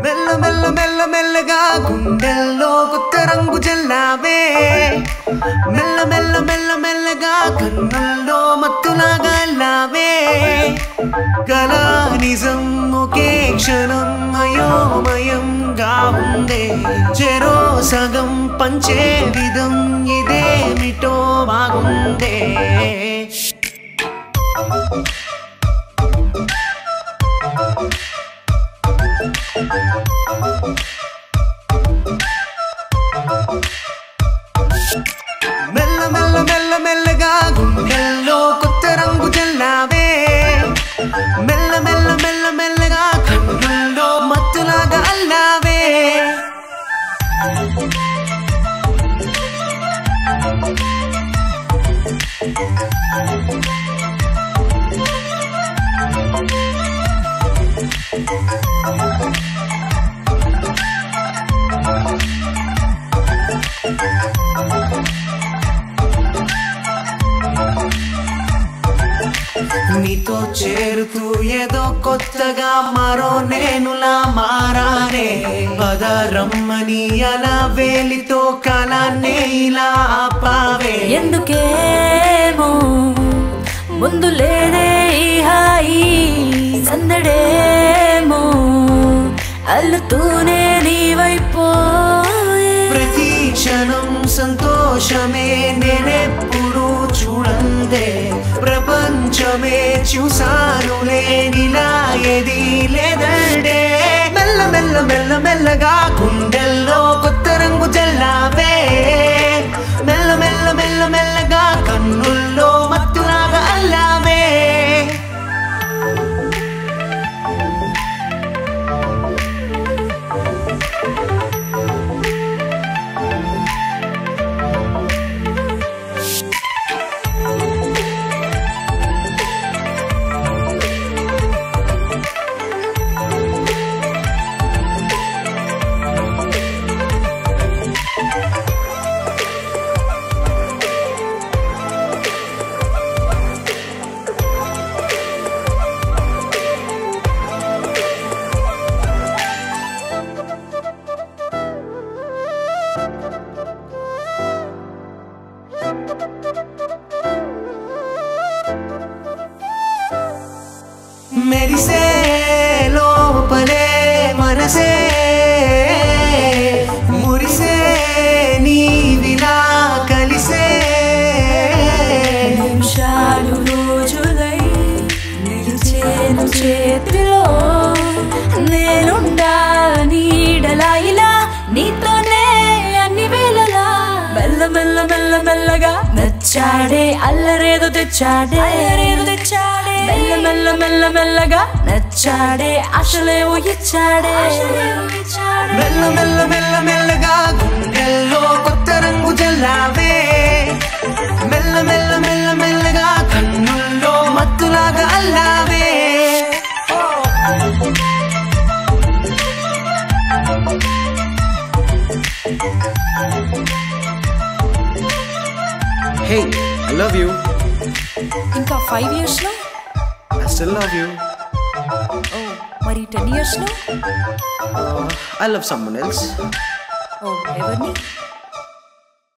మెల్ల మెల్ల మెల్ల మెల్లగా గుండెల్లో కొత్త రంగు జల్లావే మెల్ల మెల్ల మెల్ల మెల్లగా కన్నుల్లో మత్తులాగా అల్లావే కళా నిజం ఒకే క్షణం అయోమయంగా ఉందే చెరో సగం పంచే విధం ఇదేమిటో బాగుందే మెల్ల మెల్ల మెల్ల మెల్లగా గుండెల్లో కొత్త రంగు జల్లావే మెల్ల మెల్ల మెల్ల మెల్లగా కన్నుల్లో మత్తులాగా అల్లావే నీతో చేరుతూ ఏదో కొత్తగా మరో నేనులా మారానే పద రమ్మని అలా వేలితో కాలాన్నే ఇలా ఆపావే ఎందుకేమో ముందు లేదే ఈ హాయి సందడేమో అల్లుతూనే నీవైపోయే ప్రతి క్షణం సంతోషమే నేనెప్పుడు చూడందే ప్రపంచమే చూసానులే నీలా ఏది లేదండే మెల్ల మెల్ల మెల్ల మెల్లగా గుండెల్లో కొత్త రంగు జల్లావే మెల్ల మెల్ల మెల్ల మెల్లగా కన్నుల్లో మత్తులాగా అల్లావే మెరిసే లోపలే మనసే మురిసే నీవిలా కలిసే నిమిషాలు రోజులై నిలిచేను చేతిలో నేనుండా నీడలా ఇలా నీతోనే అన్ని వేళలా మెల్ల మెల్ల మెల్ల మెల్లగా నచ్చాడే అల్లరేదో తెచ్చాడే మెల్ల మెల్ల మెల్ల మెల్లగా నచ్చాడే ఆశలేవో ఇచ్చాడే మెల్ల మెల్ల మెల్ల మెల్లగా గుండెల్లో కొత్త రంగు జల్లావే మెల్ల మెల్ల మెల్ల మెల్లగా కన్నుల్లో మత్తులాగా అల్లావే Hey, I love you. ఇంకా 5 years లో I still love you. మరి 10 years లో I love someone else. ఎవరిని